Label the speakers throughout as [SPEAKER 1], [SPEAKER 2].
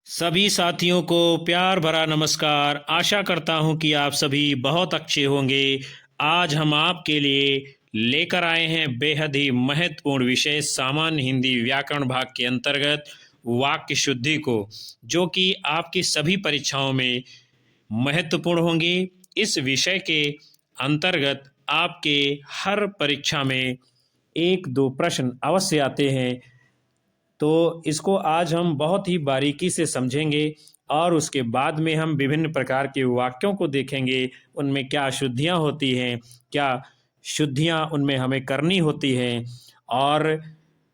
[SPEAKER 1] सभी साथियों को प्यार भरा नमस्कार। आशा करता हूं कि आप सभी बहुत अच्छे होंगे। आज हम आपके लिए लेकर आए हैं बेहद ही महत्वपूर्ण विषय सामान्य हिंदी व्याकरण भाग के अंतर्गत वाक्य शुद्धि को, जो कि आपकी सभी परीक्षाओं में महत्वपूर्ण होंगी। इस विषय के अंतर्गत आपके हर परीक्षा में एक दो प्रश्न अवश्य आते हैं, तो इसको आज हम बहुत ही बारीकी से समझेंगे और उसके बाद में हम विभिन्न प्रकार के वाक्यों को देखेंगे, उनमें क्या अशुद्धियाँ होती हैं, क्या शुद्धियाँ उनमें हमें करनी होती हैं। और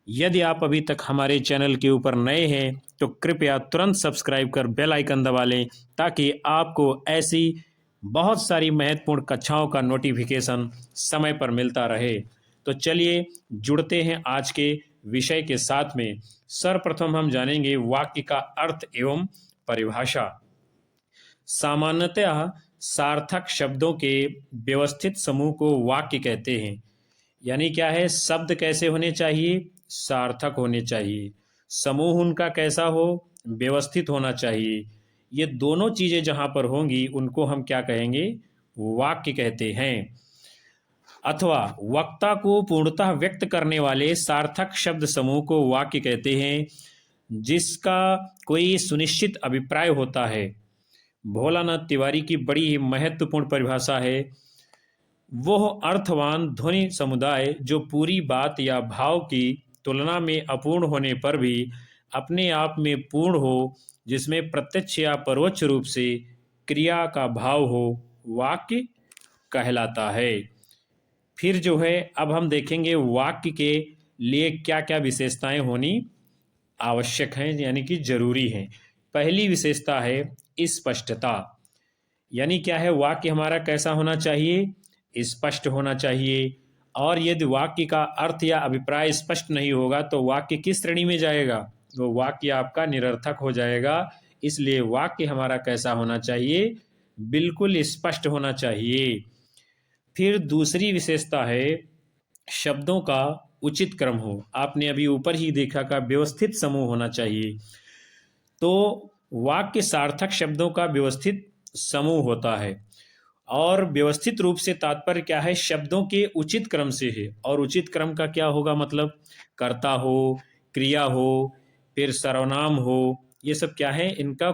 [SPEAKER 1] यदि आप अभी तक हमारे चैनल के ऊपर नए हैं तो कृपया तुरंत सब्सक्राइब कर बेल आइकन दबा लें, ताकि आपको ऐसी बहुत सारी महत्वपूर्ण कक्षाओं का नोटिफिकेशन समय पर मिलता रहे। तो चलिए जुड़ते हैं आज के विषय के साथ में। सर्वप्रथम हम जानेंगे वाक्य का अर्थ एवं परिभाषा। सामान्यतः सार्थक शब्दों के व्यवस्थित समूह को वाक्य कहते हैं। यानी क्या है, शब्द कैसे होने चाहिए, सार्थक होने चाहिए, समूह उनका कैसा हो, व्यवस्थित होना चाहिए। ये दोनों चीजें जहां पर होंगी उनको हम क्या कहेंगे, वाक्य कहते हैं। अथवा वक्ता को पूर्णतः व्यक्त करने वाले सार्थक शब्द समूह को वाक्य कहते हैं, जिसका कोई सुनिश्चित अभिप्राय होता है। भोलानाथ तिवारी की बड़ी ही महत्वपूर्ण परिभाषा है, वह अर्थवान ध्वनि समुदाय जो पूरी बात या भाव की तुलना में अपूर्ण होने पर भी अपने आप में पूर्ण हो, जिसमें प्रत्यक्ष या परोक्ष रूप से क्रिया का भाव हो, वाक्य कहलाता है। फिर जो है, अब हम देखेंगे वाक्य के लिए क्या क्या विशेषताएं होनी आवश्यक हैं, यानी कि जरूरी हैं। पहली विशेषता है स्पष्टता। यानी क्या है, वाक्य हमारा कैसा होना चाहिए, स्पष्ट होना चाहिए। और यदि वाक्य का अर्थ या अभिप्राय स्पष्ट नहीं होगा तो वाक्य किस श्रेणी में जाएगा, वो वाक्य आपका निरर्थक हो जाएगा। इसलिए वाक्य हमारा कैसा होना चाहिए, बिल्कुल स्पष्ट होना चाहिए। फिर दूसरी विशेषता है शब्दों का उचित क्रम हो। आपने अभी ऊपर ही देखा का व्यवस्थित समूह होना चाहिए। तो वाक्य सार्थक शब्दों का व्यवस्थित समूह होता है। और व्यवस्थित रूप से तात्पर्य क्या है, शब्दों के उचित क्रम से है। और उचित क्रम का क्या होगा, मतलब कर्ता हो, क्रिया हो, फिर सर्वनाम हो, ये सब क्या है, इनका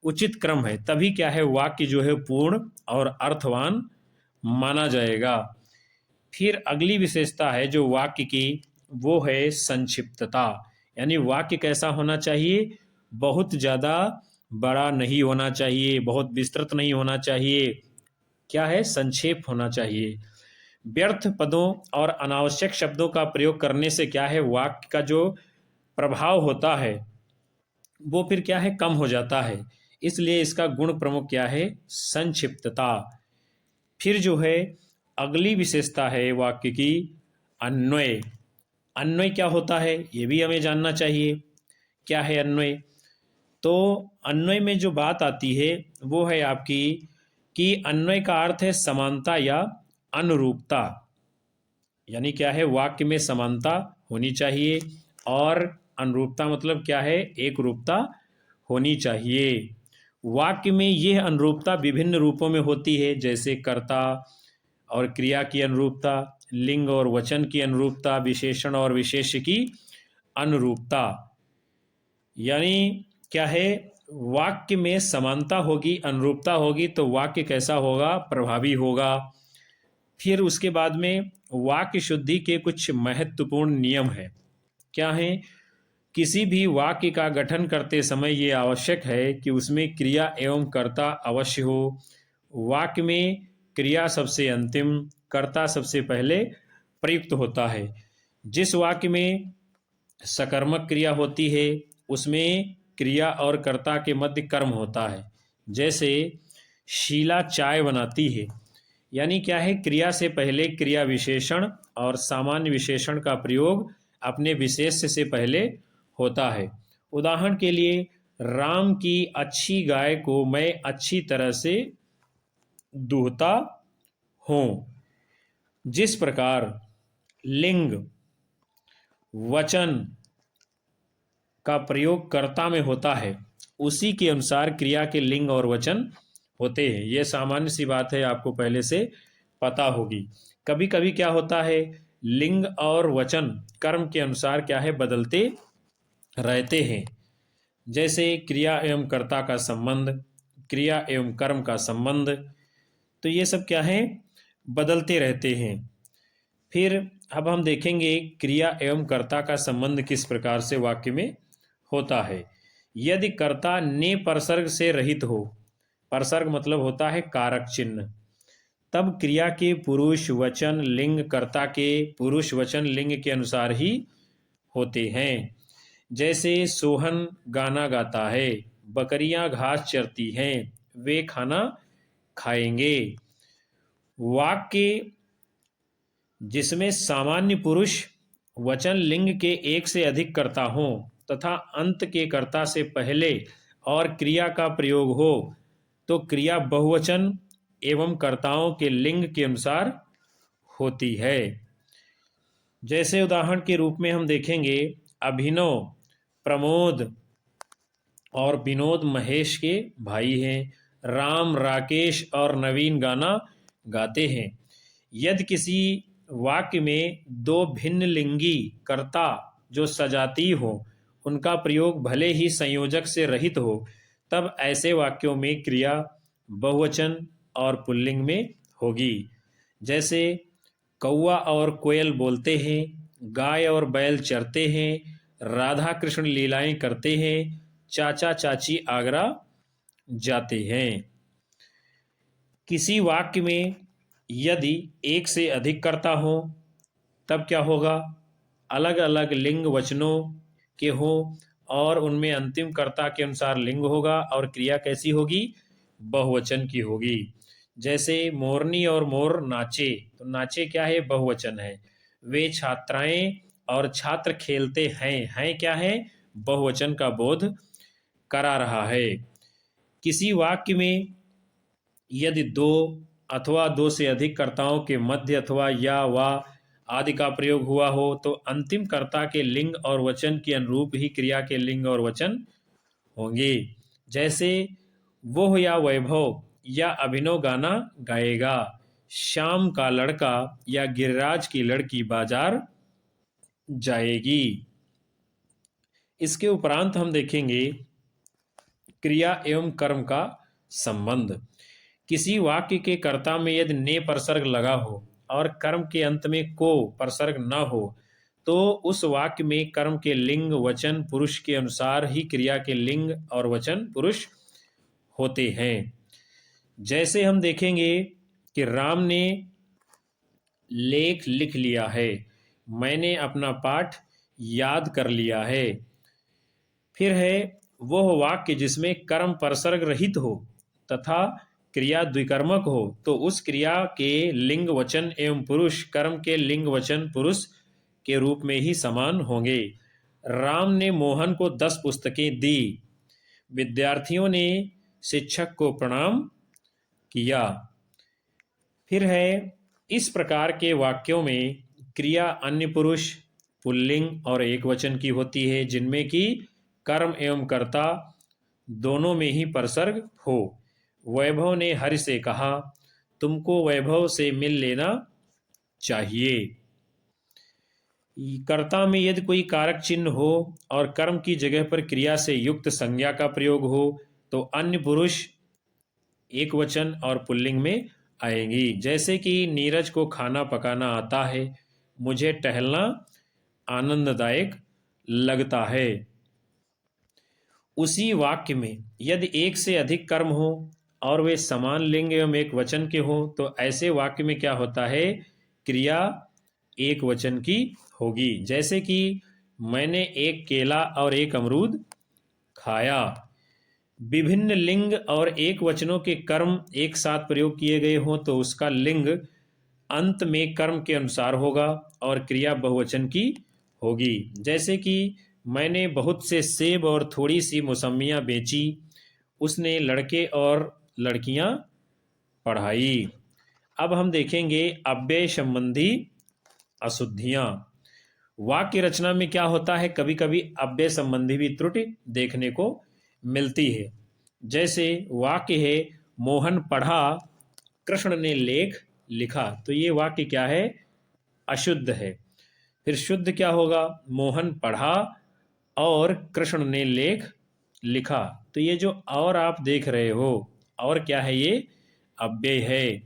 [SPEAKER 1] उचित क्रम है, तभी क्या है वाक्य जो है पूर्ण और अर्थवान माना जाएगा। फिर अगली विशेषता है जो वाक्य की, वो है संक्षिप्तता। यानी वाक्य कैसा होना चाहिए, बहुत ज़्यादा बड़ा नहीं होना चाहिए, बहुत विस्तृत नहीं होना चाहिए, क्या है, संक्षेप होना चाहिए। व्यर्थ पदों और अनावश्यक शब्दों का प्रयोग करने से क्या है, वाक्य का जो प्रभाव होता है वो फिर क्या है, कम हो जाता है। इसलिए इसका गुण प्रमुख क्या है, संक्षिप्तता। फिर जो है अगली विशेषता है वाक्य की अन्वय। अन्वय क्या होता है, ये भी हमें जानना चाहिए। क्या है अन्वय, तो अन्वय में जो बात आती है वो है आपकी कि अन्वय का अर्थ है समानता या अनुरूपता। यानी क्या है, वाक्य में समानता होनी चाहिए और अनुरूपता मतलब क्या है, एक रूपता होनी चाहिए। वाक्य में यह अनुरूपता विभिन्न रूपों में होती है, जैसे कर्ता और क्रिया की अनुरूपता, लिंग और वचन की अनुरूपता, विशेषण और विशेष्य की अनुरूपता। यानी क्या है, वाक्य में समानता होगी, अनुरूपता होगी तो वाक्य कैसा होगा, प्रभावी होगा। फिर उसके बाद में वाक्य शुद्धि के कुछ महत्वपूर्ण नियम हैं। क्या हैं, किसी भी वाक्य का गठन करते समय ये आवश्यक है कि उसमें क्रिया एवं कर्ता अवश्य हो। वाक्य में क्रिया सबसे अंतिम, कर्ता सबसे पहले प्रयुक्त होता है। जिस वाक्य में सकर्मक क्रिया होती है उसमें क्रिया और कर्ता के मध्य कर्म होता है। जैसे शीला चाय बनाती है, यानी क्या है, क्रिया से पहले क्रिया विशेषण और सामान्य विशेषण का प्रयोग अपने विशेष्य से पहले होता है। उदाहरण के लिए, राम की अच्छी गाय को मैं अच्छी तरह से दूहता हूँ। जिस प्रकार लिंग वचन का प्रयोग कर्ता में होता है, उसी के अनुसार क्रिया के लिंग और वचन होते हैं। ये सामान्य सी बात है, आपको पहले से पता होगी। कभी कभी क्या होता है, लिंग और वचन कर्म के अनुसार क्या है, बदलते रहते हैं। जैसे क्रिया एवं कर्ता का संबंध, क्रिया एवं कर्म का संबंध, तो ये सब क्या है, बदलते रहते हैं। फिर अब हम देखेंगे क्रिया एवं कर्ता का संबंध किस प्रकार से वाक्य में होता है। यदि कर्ता ने परसर्ग से रहित हो, परसर्ग मतलब होता है कारक चिन्ह, तब क्रिया के पुरुष वचन लिंग कर्ता के पुरुष वचन लिंग के अनुसार ही होते हैं। जैसे सोहन गाना गाता है, बकरियां घास चरती हैं, वे खाना खाएंगे। वाक्य जिसमें सामान्य पुरुष वचन लिंग के एक से अधिक कर्ता हों तथा अंत के कर्ता से पहले और क्रिया का प्रयोग हो, तो क्रिया बहुवचन एवं कर्ताओं के लिंग के अनुसार होती है। जैसे उदाहरण के रूप में हम देखेंगे, अभिनव प्रमोद और विनोद महेश के भाई हैं। राम राकेश और नवीन गाना गाते हैं। यदि किसी वाक्य में दो भिन्न लिंगी कर्ता जो सजातीय हो, उनका प्रयोग भले ही संयोजक से रहित हो, तब ऐसे वाक्यों में क्रिया बहुवचन और पुल्लिंग में होगी। जैसे कौआ और कोयल बोलते हैं, गाय और बैल चरते हैं, राधा कृष्ण लीलाएं करते हैं, चाचा चाची आगरा जाते हैं। किसी वाक्य में यदि एक से अधिक कर्ता हो, तब क्या होगा, अलग अलग लिंग वचनों के हो और उनमें अंतिम कर्ता के अनुसार लिंग होगा और क्रिया कैसी होगी, बहुवचन की होगी। जैसे मोरनी और मोर नाचे, तो नाचे क्या है, बहुवचन है। वे छात्राएं और छात्र खेलते हैं क्या है, बहुवचन का बोध करा रहा है। किसी वाक्य में यदि दो अथवा दो से अधिक कर्ताओं के मध्य अथवा या वा आदि का प्रयोग हुआ हो, तो अंतिम कर्ता के लिंग और वचन के अनुरूप ही क्रिया के लिंग और वचन होंगे। जैसे वह या वैभव या अभिनव गाना गाएगा, श्याम का लड़का या गिरिराज की लड़की बाजार जाएगी। इसके उपरांत हम देखेंगे क्रिया एवं कर्म का संबंध। किसी वाक्य के कर्ता में यदि ने परसर्ग लगा हो और कर्म के अंत में को परसर्ग न हो, तो उस वाक्य में कर्म के लिंग वचन पुरुष के अनुसार ही क्रिया के लिंग और वचन पुरुष होते हैं। जैसे हम देखेंगे कि राम ने लेख लिख लिया है, मैंने अपना पाठ याद कर लिया है। फिर है वह वाक्य जिसमें कर्म परसर्ग रहित हो तथा क्रिया द्विकर्मक हो, तो उस क्रिया के लिंग वचन एवं पुरुष कर्म के लिंग वचन पुरुष के रूप में ही समान होंगे। राम ने मोहन को 10 पुस्तकें दी, विद्यार्थियों ने शिक्षक को प्रणाम किया। फिर है इस प्रकार के वाक्यों में क्रिया अन्य पुरुष पुल्लिंग और एक वचन की होती है, जिनमें कि कर्म एवं कर्ता दोनों में ही परसर्ग हो। वैभव ने हरि से कहा, तुमको वैभव से मिल लेना चाहिए। कर्ता में यदि कोई कारक चिन्ह हो और कर्म की जगह पर क्रिया से युक्त संज्ञा का प्रयोग हो, तो अन्य पुरुष एक वचन और पुल्लिंग में आएंगी। जैसे कि नीरज को खाना पकाना आता है, मुझे टहलना आनंददायक लगता है। उसी वाक्य में यदि एक से अधिक कर्म हो और वे समान लिंग एवं एक वचन के हो, तो ऐसे वाक्य में क्या होता है, क्रिया एक वचन की होगी। जैसे कि मैंने एक केला और एक अमरूद खाया। विभिन्न लिंग और एक वचनों के कर्म एक साथ प्रयोग किए गए हों, तो उसका लिंग अंत में कर्म के अनुसार होगा और क्रिया बहुवचन की होगी। जैसे कि मैंने बहुत से सेब और थोड़ी सी मौसमियाँ बेची, उसने लड़के और लड़कियां पढ़ाई। अब हम देखेंगे अव्यय संबंधी अशुद्धियां। वाक्य रचना में क्या होता है, कभी कभी अव्यय संबंधी भी त्रुटि देखने को मिलती है। जैसे वाक्य है मोहन पढ़ा, कृष्ण ने लेख लिखा, तो ये वाक्य क्या है? अशुद्ध है। फिर शुद्ध क्या होगा? मोहन पढ़ा और कृष्ण ने लेख लिखा। तो ये जो और आप देख रहे हो, और क्या है? ये अव्यय है।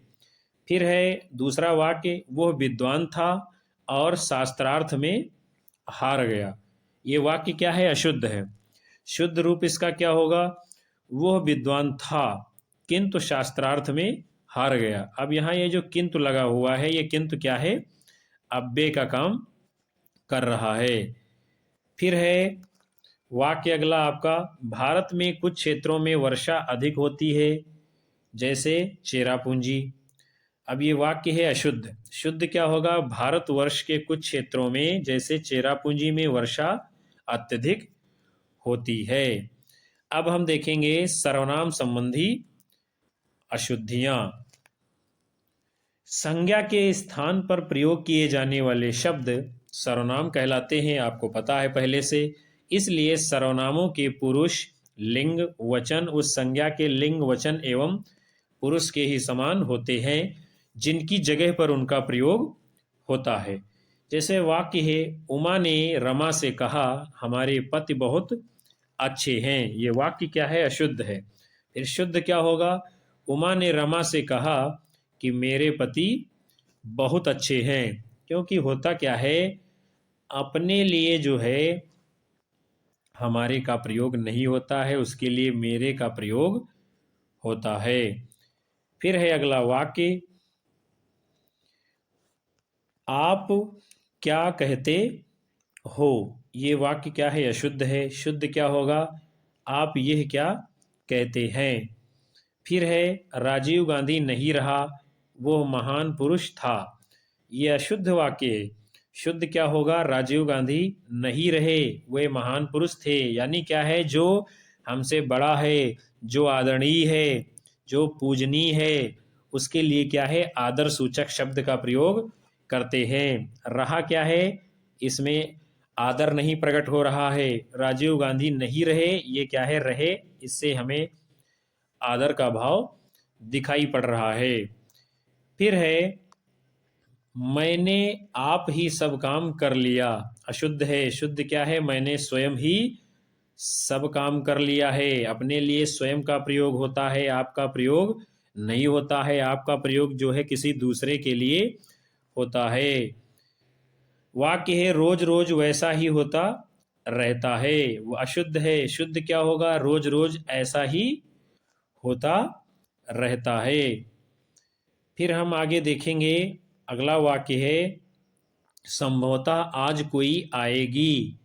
[SPEAKER 1] फिर है दूसरा वाक्य, वह विद्वान था और शास्त्रार्थ में हार गया। ये वाक्य क्या है? अशुद्ध है। शुद्ध रूप इसका क्या होगा? वह विद्वान था किंतु शास्त्रार्थ में हार गया। अब यहाँ ये जो किंतु लगा हुआ है, ये किंतु क्या है? अव्यय का काम कर रहा है। फिर है वाक्य अगला आपका, भारत में कुछ क्षेत्रों में वर्षा अधिक होती है, जैसे चेरापूंजी। अब ये वाक्य है अशुद्ध। शुद्ध क्या होगा? भारतवर्ष के कुछ क्षेत्रों में जैसे चेरापूंजी में वर्षा अत्यधिक होती है। अब हम देखेंगे सर्वनाम संबंधी अशुद्धियां। संज्ञा के स्थान पर प्रयोग किए जाने वाले शब्द सर्वनाम कहलाते हैं, आपको पता है पहले से। इसलिए सर्वनामों के पुरुष, लिंग, वचन उस संज्ञा के लिंग, वचन एवं पुरुष के ही समान होते हैं जिनकी जगह पर उनका प्रयोग होता है। जैसे वाक्य है उमा ने रमा से कहा, हमारे पति बहुत अच्छे हैं। ये वाक्य क्या है? अशुद्ध है। फिर शुद्ध क्या होगा? उमा ने रमा से कहा कि मेरे पति बहुत अच्छे हैं। क्योंकि होता क्या है? अपने लिए जो है हमारे का प्रयोग नहीं होता है, उसके लिए मेरे का प्रयोग होता है। फिर है अगला वाक्य, आप क्या कहते हो। ये वाक्य क्या है? अशुद्ध है। शुद्ध क्या होगा? आप यह क्या कहते हैं। फिर है राजीव गांधी नहीं रहा, वो महान पुरुष था। ये अशुद्ध वाक्य है। शुद्ध क्या होगा? राजीव गांधी नहीं रहे, वे महान पुरुष थे। यानी क्या है? जो हमसे बड़ा है, जो आदरणीय है, जो पूजनीय है, उसके लिए क्या है? आदर सूचक शब्द का प्रयोग करते हैं। रहा क्या है? इसमें आदर नहीं प्रकट हो रहा है। राजीव गांधी नहीं रहे, ये क्या है? रहे। इससे हमें आदर का भाव दिखाई पड़ रहा है। फिर है मैंने आप ही सब काम कर लिया। अशुद्ध है। शुद्ध क्या है? मैंने स्वयं ही सब काम कर लिया है। अपने लिए स्वयं का प्रयोग होता है, आपका प्रयोग नहीं होता है। आपका प्रयोग जो है किसी दूसरे के लिए होता है। वाक्य है रोज रोज वैसा ही होता रहता है। वो अशुद्ध है। शुद्ध क्या होगा? रोज रोज ऐसा ही होता रहता है। फिर हम आगे देखेंगे, अगला वाक्य है संभवतः आज कोई आएगी।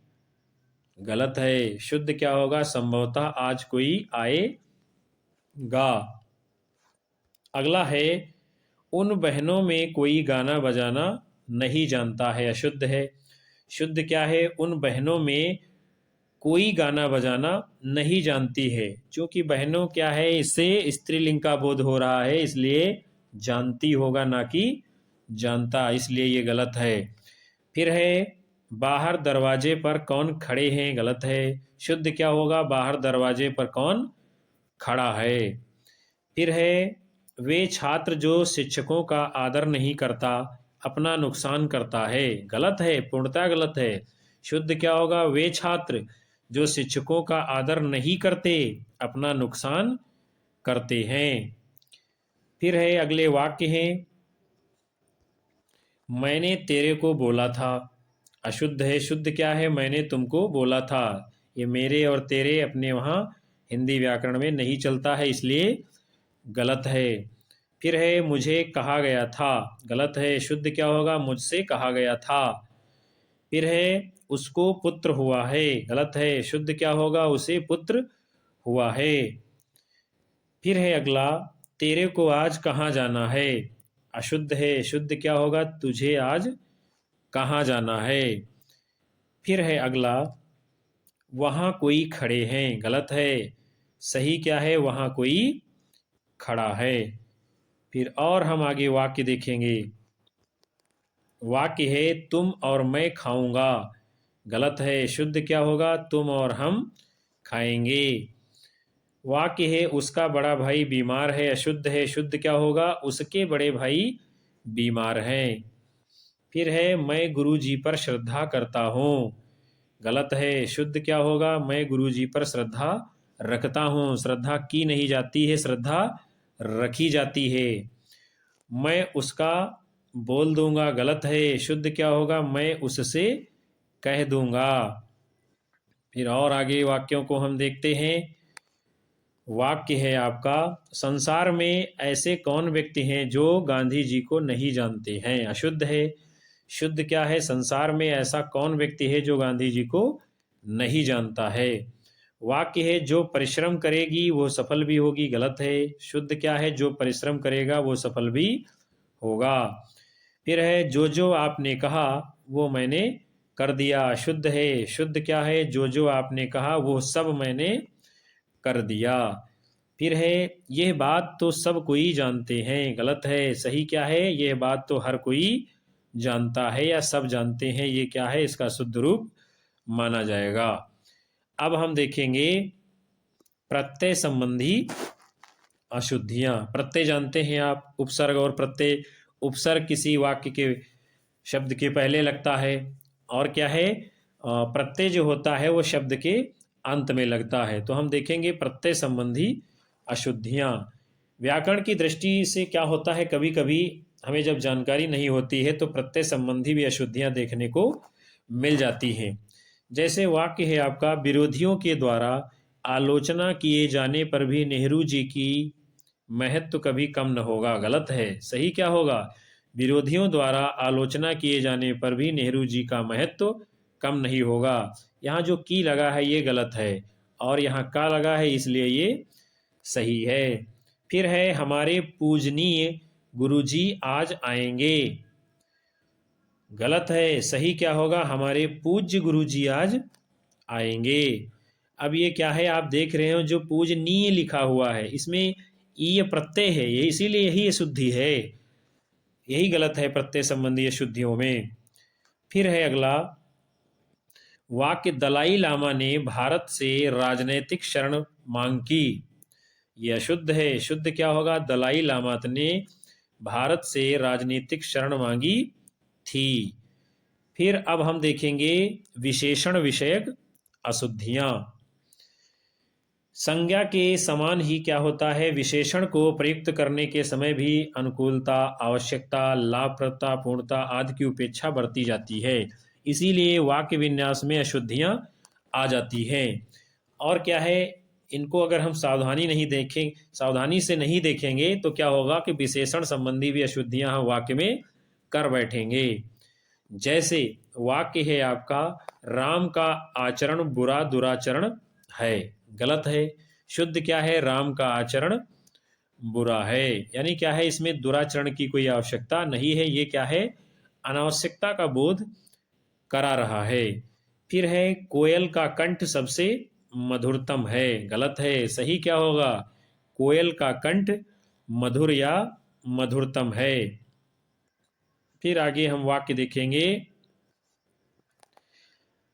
[SPEAKER 1] गलत है। शुद्ध क्या होगा? संभवतः आज कोई आएगा। अगला है उन बहनों में कोई गाना बजाना नहीं जानता है। अशुद्ध है। शुद्ध क्या है? उन बहनों में कोई गाना बजाना नहीं जानती है। क्योंकि बहनों क्या है? इससे स्त्रीलिंग का बोध हो रहा है, इसलिए जानती होगा ना कि जानता, इसलिए ये गलत है। फिर है बाहर दरवाजे पर कौन खड़े हैं। गलत है। शुद्ध क्या होगा? बाहर दरवाजे पर कौन खड़ा है। फिर है वे छात्र जो शिक्षकों का आदर नहीं करता अपना नुकसान करता है। गलत है, पूर्णतः गलत है। शुद्ध क्या होगा? वे छात्र जो शिक्षकों का आदर नहीं करते अपना नुकसान करते हैं। फिर है अगले वाक्य हैं मैंने तेरे को बोला था। अशुद्ध है। शुद्ध क्या है? मैंने तुमको बोला था। ये मेरे और तेरे अपने वहाँ हिंदी व्याकरण में नहीं चलता है, इसलिए गलत है। फिर है मुझे कहा गया था। गलत है। शुद्ध क्या होगा? मुझसे कहा गया था। फिर है उसको पुत्र हुआ है। गलत है। शुद्ध क्या होगा? उसे पुत्र हुआ है। फिर है अगला तेरे को आज कहाँ जाना है। अशुद्ध है। शुद्ध क्या होगा? तुझे आज कहाँ जाना है। फिर है अगला वहाँ कोई खड़े हैं। गलत है। सही क्या है? वहाँ कोई खड़ा है। फिर और हम आगे वाक्य देखेंगे। वाक्य है तुम और मैं खाऊंगा। गलत है। शुद्ध क्या होगा? तुम और हम खाएंगे। वाक्य है उसका बड़ा भाई बीमार है, अशुद्ध है, शुद्ध क्या होगा, उसके बड़े भाई बीमार हैं। फिर है मैं गुरु जी पर श्रद्धा करता हूँ, गलत है, शुद्ध क्या होगा, मैं गुरु जी पर श्रद्धा रखता हूँ। श्रद्धा की नहीं जाती है, श्रद्धा रखी जाती है। मैं उसका बोल दूंगा, गलत है, शुद्ध क्या होगा, मैं उससे कह दूंगा। फिर और आगे वाक्यों को हम देखते हैं। वाक्य है आपका, संसार में ऐसे कौन व्यक्ति हैं जो गांधी जी को नहीं जानते हैं, अशुद्ध है। शुद्ध क्या है, संसार में ऐसा कौन व्यक्ति है जो गांधी जी को नहीं जानता है। वाक्य है जो परिश्रम करेगी वो सफल भी होगी, गलत है। शुद्ध क्या है, जो परिश्रम करेगा वो सफल भी होगा। फिर है जो आपने कहा वो मैंने कर दिया, शुद्ध है। शुद्ध क्या है, जो आपने कहा वो सब मैंने कर दिया। फिर है यह बात तो सब कोई जानते हैं, गलत है। सही क्या है, यह बात तो हर कोई जानता है या सब जानते हैं, ये क्या है, इसका शुद्ध रूप माना जाएगा। अब हम देखेंगे प्रत्यय संबंधी अशुद्धियां। प्रत्यय जानते हैं आप, उपसर्ग और प्रत्यय। उपसर्ग किसी वाक्य के शब्द के पहले लगता है, और क्या है, प्रत्यय जो होता है वो शब्द के अंत में लगता है। तो हम देखेंगे प्रत्यय संबंधी अशुद्धियां। व्याकरण की दृष्टि से क्या होता है, कभी कभी हमें जब जानकारी नहीं होती है तो प्रत्यय संबंधी भी अशुद्धियां देखने को मिल जाती हैं। जैसे वाक्य है आपका, विरोधियों के द्वारा आलोचना किए जाने पर भी नेहरू जी की महत्व कभी कम न होगा, गलत है। सही क्या होगा, विरोधियों द्वारा आलोचना किए जाने पर भी नेहरू जी का महत्व कम नहीं होगा। यहाँ जो की लगा है ये गलत है, और यहाँ का लगा है इसलिए ये सही है। फिर है हमारे पूजनीय गुरुजी आज आएंगे, गलत है। सही क्या होगा, हमारे पूज्य गुरुजी आज आएंगे। अब ये क्या है, आप देख रहे हो जो पूजनीय लिखा हुआ है इसमें ये प्रत्यय है, ये इसीलिए यही अशुद्धि है, यही गलत है प्रत्यय संबंधी अशुद्धियों में। फिर है अगला वाक्य, दलाई लामा ने भारत से राजनैतिक शरण मांग की, यह अशुद्ध है। शुद्ध क्या होगा, दलाई लामा ने भारत से राजनीतिक शरण मांगी थी। फिर अब हम देखेंगे विशेषण विषयक अशुद्धियां। संज्ञा के समान ही क्या होता है, विशेषण को प्रयुक्त करने के समय भी अनुकूलता, आवश्यकता, लाभप्रदता, पूर्णता आदि की उपेक्षा बरती जाती है, इसीलिए वाक्य विन्यास में अशुद्धियां आ जाती हैं। और क्या है, इनको अगर हम सावधानी से नहीं देखेंगे तो क्या होगा कि विशेषण संबंधी भी अशुद्धियां हम वाक्य में कर बैठेंगे। जैसे वाक्य है आपका, राम का आचरण बुरा दुराचरण है, गलत है। शुद्ध क्या है, राम का आचरण बुरा है, यानी क्या है, इसमें दुराचरण की कोई आवश्यकता नहीं है, ये क्या है, अनावश्यकता का बोध करा रहा है। फिर है कोयल का कंठ सबसे मधुरतम है, गलत है। सही क्या होगा, कोयल का कंठ मधुर या मधुरतम है। फिर आगे हम वाक्य देखेंगे,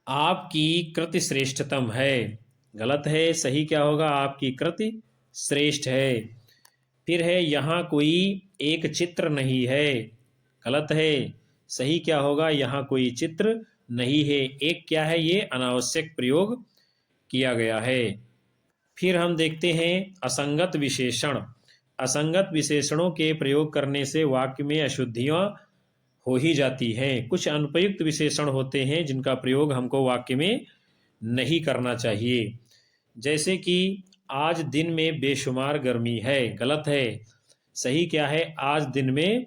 [SPEAKER 1] आपकी कृति श्रेष्ठतम है, गलत है। सही क्या होगा, आपकी कृति श्रेष्ठ है। फिर है यहाँ कोई एक चित्र नहीं है, गलत है। सही क्या होगा, यहाँ कोई चित्र नहीं है। एक क्या है, ये अनावश्यक प्रयोग किया गया है। फिर हम देखते हैं असंगत विशेषण। असंगत विशेषणों के प्रयोग करने से वाक्य में अशुद्धियां हो ही जाती हैं। कुछ अनुपयुक्त विशेषण होते हैं जिनका प्रयोग हमको वाक्य में नहीं करना चाहिए। जैसे कि आज दिन में बेशुमार गर्मी है, गलत है। सही क्या है, आज दिन में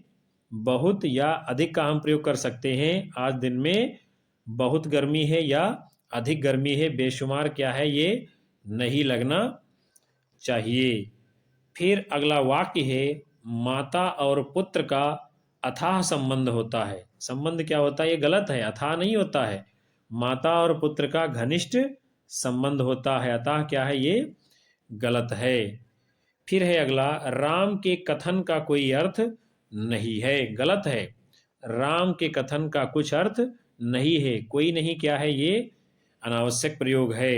[SPEAKER 1] बहुत या अधिक का हम प्रयोग कर सकते हैं। आज दिन में बहुत गर्मी है या अधिक गर्मी है, बेशुमार क्या है, ये नहीं लगना चाहिए। फिर अगला वाक्य है, माता और पुत्र का अथाह संबंध होता है। संबंध क्या होता है, ये गलत है, अथाह नहीं होता है। माता और पुत्र का घनिष्ठ संबंध होता है, अतः क्या है, ये गलत है। फिर है अगला, राम के कथन का कोई अर्थ नहीं है, गलत है। राम के कथन का कुछ अर्थ नहीं है, कोई नहीं क्या है, ये अनावश्यक प्रयोग है।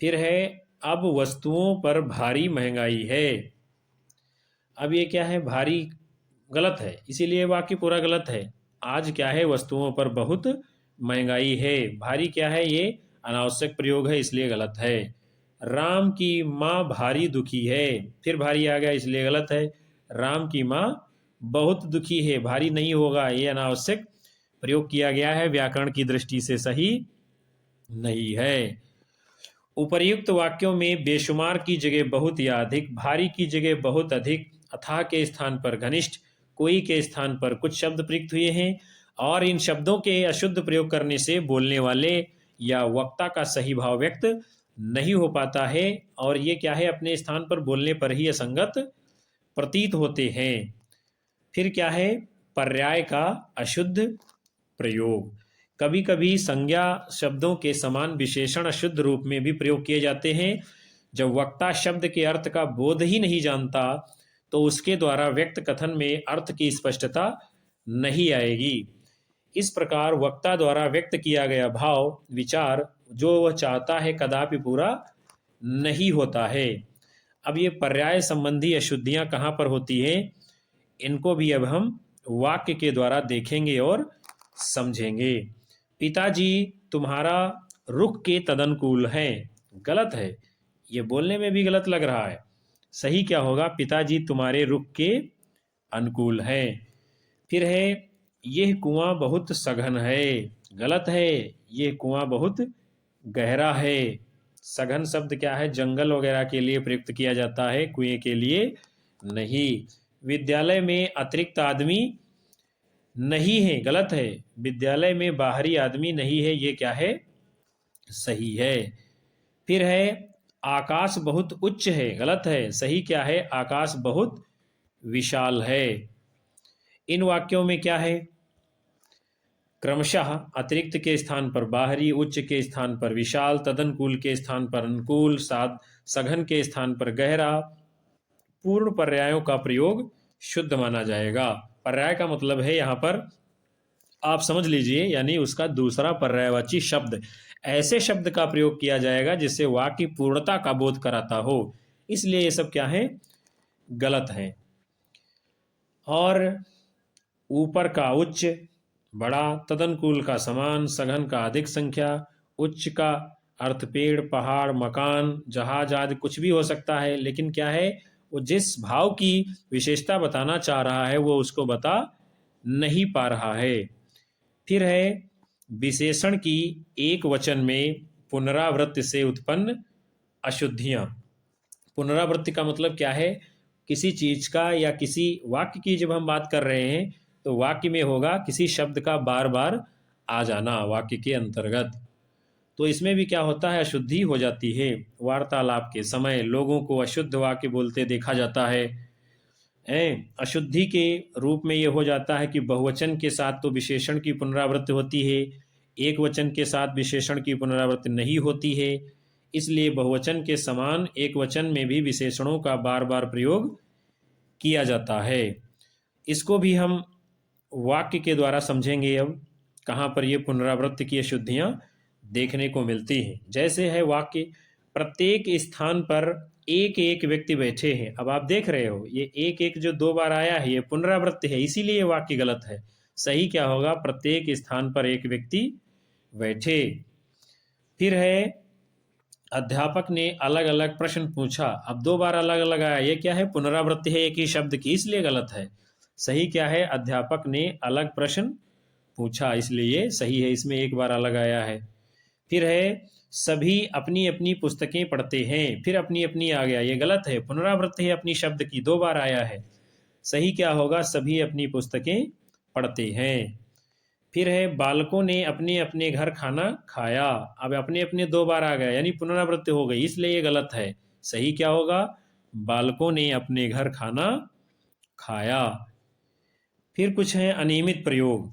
[SPEAKER 1] फिर है अब वस्तुओं पर भारी महंगाई है। अब ये क्या है, भारी गलत है, इसीलिए वाक्य पूरा गलत है। आज क्या है, वस्तुओं पर बहुत महंगाई है। भारी क्या है, ये अनावश्यक प्रयोग है, इसलिए गलत है। राम की माँ भारी दुखी है, फिर भारी आ गया इसलिए गलत है। राम की माँ बहुत दुखी है, भारी नहीं होगा, ये अनावश्यक प्रयोग किया गया है, व्याकरण की दृष्टि से सही नहीं है। उपर्युक्त वाक्यों में बेशुमार की जगह बहुत या अधिक, भारी की जगह बहुत अधिक, अथाह के स्थान पर घनिष्ठ, कोई के स्थान पर कुछ शब्द प्रयुक्त हुए हैं और इन शब्दों के अशुद्ध प्रयोग करने से बोलने वाले या वक्ता का सही भाव व्यक्त नहीं हो पाता है और ये क्या है, अपने स्थान पर बोलने पर ही असंगत प्रतीत होते हैं। फिर क्या है, पर्याय का अशुद्ध प्रयोग। कभी कभी संज्ञा शब्दों के समान विशेषण अशुद्ध रूप में भी प्रयोग किए जाते हैं। जब वक्ता शब्द के अर्थ का बोध ही नहीं जानता तो उसके द्वारा व्यक्त कथन में अर्थ की स्पष्टता नहीं आएगी। इस प्रकार वक्ता द्वारा व्यक्त किया गया भाव विचार जो वह चाहता है कदापि पूरा नहीं होता है। अब ये पर्याय संबंधी अशुद्धियां कहाँ पर होती हैं, इनको भी अब हम वाक्य के द्वारा देखेंगे और समझेंगे। पिताजी तुम्हारा रुख के तदनुकूल है, गलत है, ये बोलने में भी गलत लग रहा है। सही क्या होगा, पिताजी तुम्हारे रुख के अनुकूल है। फिर है, यह कुआं बहुत सघन है, गलत है, यह कुआं बहुत गहरा है। सघन शब्द क्या है, जंगल वगैरह के लिए प्रयुक्त किया जाता है, कुएं के लिए नहीं। विद्यालय में अतिरिक्त आदमी नहीं है, गलत है, विद्यालय में बाहरी आदमी नहीं है, ये क्या है, सही है। फिर है, आकाश बहुत उच्च है, गलत है, सही क्या है, आकाश बहुत विशाल है। इन वाक्यों में क्या है, क्रमशः अतिरिक्त के स्थान पर बाहरी, उच्च के स्थान पर विशाल, तदनुकूल के स्थान पर अनुकूल, सघन के स्थान पर गहरा। पूर्ण पर्यायों का प्रयोग शुद्ध माना जाएगा। पर्याय का मतलब है यहाँ पर आप समझ लीजिए, यानी उसका दूसरा पर्यायवाची शब्द, ऐसे शब्द का प्रयोग किया जाएगा जिससे वाक्य पूर्णता का बोध कराता हो, इसलिए ये सब क्या है, गलत है। और ऊपर का उच्च बड़ा, तदनुकूल का समान, सघन का अधिक संख्या, उच्च का अर्थ पेड़, पहाड़, मकान, जहाज आदि कुछ भी हो सकता है, लेकिन क्या है, वो जिस भाव की विशेषता बताना चाह रहा है वो उसको बता नहीं पा रहा है। फिर है, विशेषण की एक वचन में पुनरावृत्ति से उत्पन्न अशुद्धियां। पुनरावृत्ति का मतलब क्या है, किसी चीज का या किसी वाक्य की जब हम बात कर रहे हैं तो वाक्य में होगा किसी शब्द का बार बार आ जाना वाक्य के अंतर्गत, तो इसमें भी क्या होता है, अशुद्धि हो जाती है। वार्तालाप के समय लोगों को अशुद्ध वाक्य बोलते देखा जाता है। अशुद्धि के रूप में ये हो जाता है कि बहुवचन के साथ तो विशेषण की पुनरावृत्ति होती है, एक वचन के साथ विशेषण की पुनरावृत्ति नहीं होती है, इसलिए बहुवचन के समान एक वचन में भी विशेषणों का बार बार प्रयोग किया जाता है। इसको भी हम वाक्य के द्वारा समझेंगे। अब कहाँ पर ये पुनरावृत्ति की अशुद्धियां देखने को मिलती हैं, जैसे है वाक्य, प्रत्येक स्थान पर एक एक व्यक्ति बैठे हैं। अब आप देख रहे हो ये एक एक जो दो बार आया है ये पुनरावृत्ति है, इसीलिए वाक्य गलत है। सही क्या होगा, प्रत्येक स्थान पर एक व्यक्ति बैठे। फिर है, अध्यापक ने अलग अलग प्रश्न पूछा। अब दो बार अलग अलग आया, ये क्या है, पुनरावृत्ति है एक ही शब्द की, इसलिए गलत है। सही क्या है, अध्यापक ने अलग प्रश्न पूछा, इसलिए ये सही है, इसमें एक बार अलग आया है। फिर है, सभी अपनी अपनी पुस्तकें पढ़ते हैं, फिर अपनी अपनी आ गया, ये गलत है, पुनरावृत्ति है अपनी शब्द की, दो बार आया है। सही क्या होगा, सभी अपनी पुस्तकें पढ़ते हैं। फिर है, बालकों ने अपने अपने घर खाना खाया। अब अपने अपने दो बार आ गया, यानी पुनरावृत्ति हो गई, इसलिए ये गलत है। सही क्या होगा, बालकों ने अपने घर खाना खाया। फिर कुछ है अनियमित प्रयोग,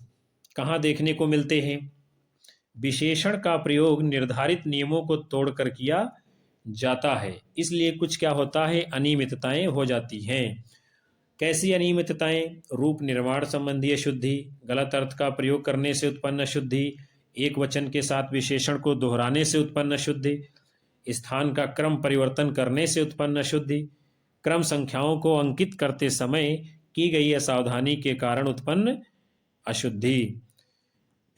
[SPEAKER 1] कहाँ देखने को मिलते हैं, विशेषण का प्रयोग निर्धारित नियमों को तोड़कर किया जाता है, इसलिए कुछ क्या होता है, अनियमितताएं हो जाती हैं। कैसी अनियमितताएं, रूप निर्माण संबंधी अशुद्धि, गलत अर्थ का प्रयोग करने से उत्पन्न अशुद्धि, एक वचन के साथ विशेषण को दोहराने से उत्पन्न अशुद्धि, स्थान का क्रम परिवर्तन करने से उत्पन्न अशुद्धि, क्रम संख्याओं को अंकित करते समय की गई असावधानी के कारण उत्पन्न अशुद्धि।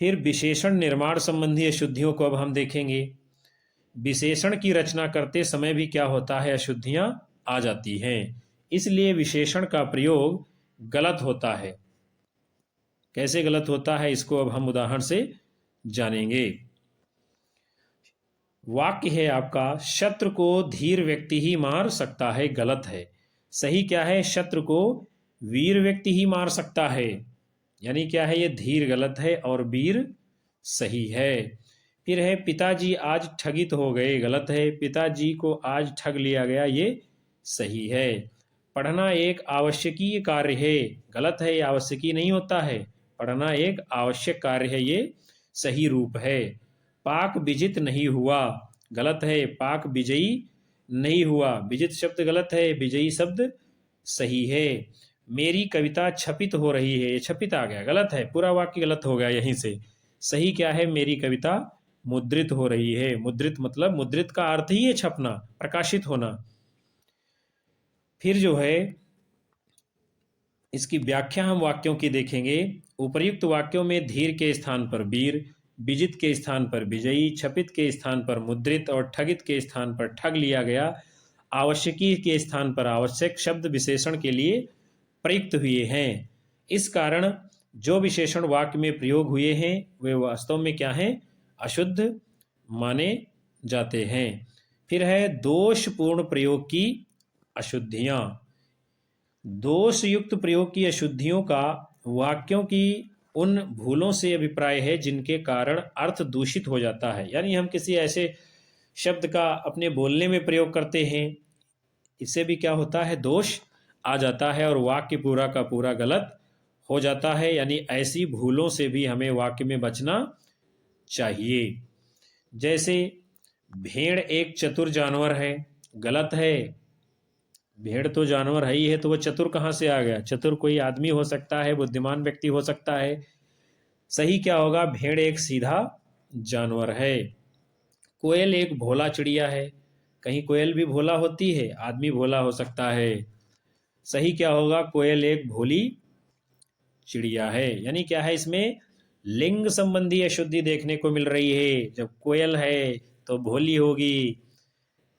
[SPEAKER 1] फिर विशेषण निर्माण संबंधी अशुद्धियों को अब हम देखेंगे। विशेषण की रचना करते समय भी क्या होता है, अशुद्धियां आ जाती हैं, इसलिए विशेषण का प्रयोग गलत होता है। कैसे गलत होता है इसको अब हम उदाहरण से जानेंगे। वाक्य है आपका, शत्रु को धीर व्यक्ति ही मार सकता है, गलत है। सही क्या है, शत्रु को वीर व्यक्ति ही मार सकता है, यानी क्या है, ये धीर गलत है और वीर सही है। फिर है पिताजी आज ठगित हो गए, गलत है। पिताजी को आज ठग लिया गया, ये सही है। पढ़ना एक आवश्यकीय कार्य है, गलत है, ये आवश्यकीय नहीं होता है। पढ़ना एक आवश्यक कार्य है, ये सही रूप है। पाक विजित नहीं हुआ, गलत है। पाक विजयी नहीं हुआ, विजित शब्द गलत है, विजयी शब्द सही है। मेरी कविता छपित हो रही है, ये छपित आ गया, गलत है। पूरा वाक्य गलत हो गया यहीं से। सही क्या है, मेरी कविता मुद्रित हो रही है। मुद्रित मतलब, मुद्रित का अर्थ ही है छपना, प्रकाशित होना। फिर जो है इसकी व्याख्या हम वाक्यों की देखेंगे। उपर्युक्त वाक्यों में धीर के स्थान पर वीर, विजित के स्थान पर विजयी, छपित के स्थान पर मुद्रित और ठगित के स्थान पर ठग लिया गया, आवश्यकीय के स्थान पर आवश्यक शब्द विशेषण के लिए प्रयुक्त हुए हैं। इस कारण जो विशेषण वाक्य में प्रयोग हुए हैं वे वास्तव में क्या हैं, अशुद्ध माने जाते हैं। फिर है दोषपूर्ण प्रयोग की अशुद्धियां। दोष युक्त प्रयोग की अशुद्धियों का वाक्यों की उन भूलों से अभिप्राय है जिनके कारण अर्थ दूषित हो जाता है। यानी हम किसी ऐसे शब्द का अपने बोलने में प्रयोग करते हैं, इससे भी क्या होता है, दोष आ जाता है और वाक्य पूरा का पूरा गलत हो जाता है। यानी ऐसी भूलों से भी हमें वाक्य में बचना चाहिए। जैसे भेड़ एक चतुर जानवर है, गलत है। भेड़ तो जानवर है ही है, तो वो चतुर कहाँ से आ गया? चतुर कोई आदमी हो सकता है, बुद्धिमान व्यक्ति हो सकता है। सही क्या होगा, भेड़ एक सीधा जानवर है। कोयल एक भोला चिड़िया है, कहीं कोयल भी भोला होती है, आदमी भोला हो सकता है। सही क्या होगा, कोयल एक भोली चिड़िया है। यानी क्या है, इसमें लिंग संबंधी अशुद्धि देखने को मिल रही है। जब कोयल है तो भोली होगी,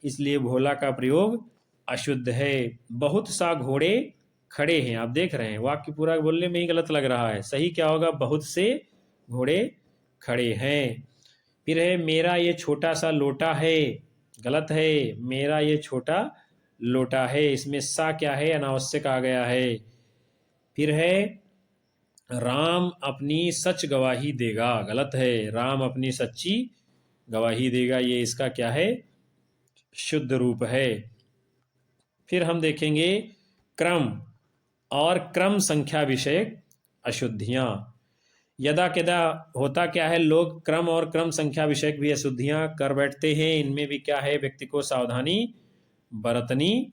[SPEAKER 1] इसलिए भोला का प्रयोग अशुद्ध है। बहुत सा घोड़े खड़े हैं, आप देख रहे हैं वाक्य पूरा बोलने में ही गलत लग रहा है। सही क्या होगा, बहुत से घोड़े खड़े हैं। फिर है मेरा ये छोटा सा लोटा है, गलत है। मेरा ये छोटा लोटा है, इसमें सा क्या है, अनावश्यक आ गया है। फिर है राम अपनी सच गवाही देगा, गलत है। राम अपनी सच्ची गवाही देगा, ये इसका क्या है, शुद्ध रूप है। फिर हम देखेंगे क्रम और क्रम संख्या विषयक अशुद्धियां। यदा कदा होता क्या है, लोग क्रम और क्रम संख्या विषयक भी अशुद्धियां कर बैठते हैं। इनमें भी क्या है, व्यक्ति को सावधानी बरतनी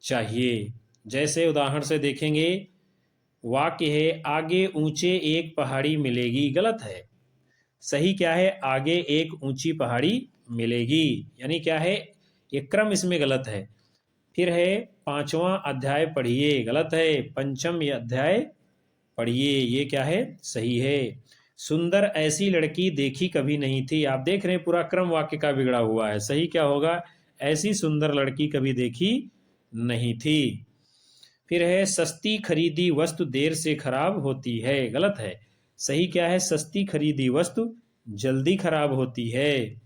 [SPEAKER 1] चाहिए। जैसे उदाहरण से देखेंगे, वाक्य है आगे ऊंचे एक पहाड़ी मिलेगी, गलत है। सही क्या है, आगे एक ऊंची पहाड़ी मिलेगी, यानी क्या है, ये क्रम इसमें गलत है। फिर है पांचवा अध्याय पढ़िए, गलत है। पंचम अध्याय पढ़िए, ये क्या है, सही है। सुंदर ऐसी लड़की देखी कभी नहीं थी, आप देख रहे हैं पूरा क्रम वाक्य का बिगड़ा हुआ है। सही क्या होगा, ऐसी सुंदर लड़की कभी देखी नहीं थी। फिर है सस्ती खरीदी वस्तु देर से खराब होती है, गलत है। सही क्या है, सस्ती खरीदी वस्तु जल्दी खराब होती है।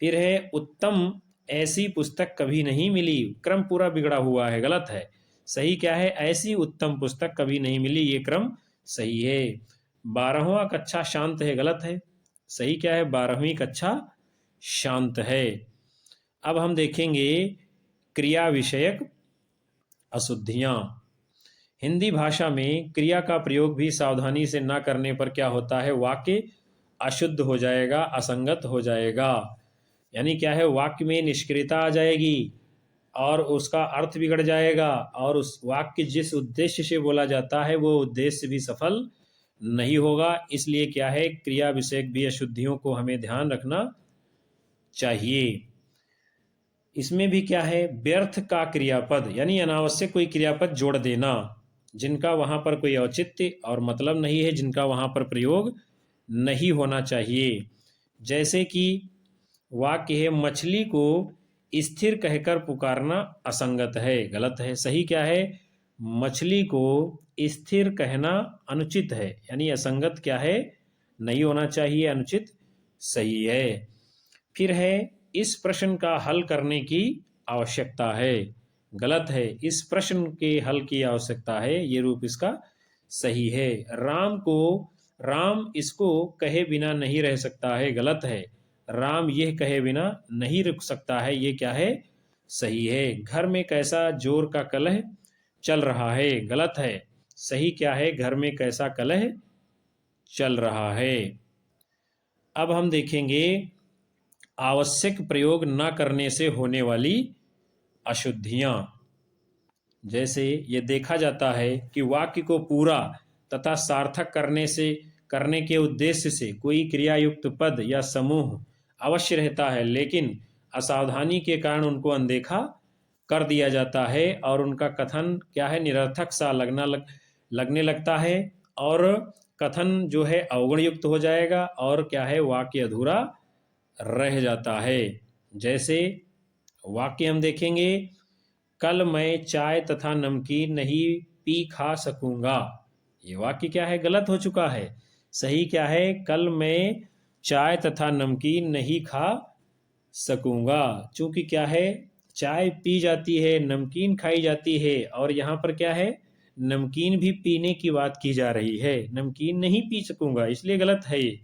[SPEAKER 1] फिर है उत्तम ऐसी पुस्तक कभी नहीं मिली, क्रम पूरा बिगड़ा हुआ है, गलत है। सही क्या है, ऐसी उत्तम पुस्तक कभी नहीं मिली, ये क्रम सही है। 12वां कक्षा शांत है, गलत है। सही क्या है, 12वीं कक्षा शांत है। अब हम देखेंगे क्रिया विषयक अशुद्धियां। हिंदी भाषा में क्रिया का प्रयोग भी सावधानी से ना करने पर क्या होता है, वाक्य अशुद्ध हो जाएगा, असंगत हो जाएगा। यानी क्या है, वाक्य में निष्क्रियता आ जाएगी और उसका अर्थ बिगड़ जाएगा, और उस वाक्य जिस उद्देश्य से बोला जाता है वो उद्देश्य भी सफल नहीं होगा। इसलिए क्या है, क्रिया विषयक भी अशुद्धियों को हमें ध्यान रखना चाहिए। इसमें भी क्या है, व्यर्थ का क्रियापद यानी अनावश्यक कोई क्रियापद जोड़ देना, जिनका वहां पर कोई औचित्य और मतलब नहीं है, जिनका वहां पर प्रयोग नहीं होना चाहिए। जैसे कि वाक्य है, मछली को स्थिर कहकर पुकारना असंगत है, गलत है। सही क्या है, मछली को स्थिर कहना अनुचित है, यानी असंगत क्या है, नहीं होना चाहिए, अनुचित सही है। फिर है, इस प्रश्न का हल करने की आवश्यकता है, गलत है। इस प्रश्न के हल की आवश्यकता है, ये रूप इसका सही है। राम इसको कहे बिना नहीं रह सकता है, गलत है। राम यह कहे बिना नहीं रुक सकता है, ये क्या है, सही है। घर में कैसा जोर का कलह चल रहा है, गलत है। सही क्या है, घर में कैसा कलह चल रहा है। अब हम देखेंगे आवश्यक प्रयोग न करने से होने वाली अशुद्धियां। जैसे ये देखा जाता है कि वाक्य को पूरा तथा सार्थक करने के उद्देश्य से कोई क्रियायुक्त पद या समूह अवश्य रहता है, लेकिन असावधानी के कारण उनको अनदेखा कर दिया जाता है और उनका कथन क्या है, निरर्थक सा लगने लगता है, और कथन जो है अवगुण युक्त हो जाएगा और क्या है, वाक्य अधूरा रह जाता है। जैसे वाक्य हम देखेंगे, कल मैं चाय तथा नमकीन नहीं पी खा सकूंगा, ये वाक्य क्या है, गलत हो चुका है। सही क्या है, कल मैं चाय तथा नमकीन नहीं खा सकूंगा। चूंकि क्या है, चाय पी जाती है, नमकीन खाई जाती है, और यहाँ पर क्या है, नमकीन भी पीने की बात की जा रही है, नमकीन नहीं पी सकूंगा, इसलिए गलत है ये।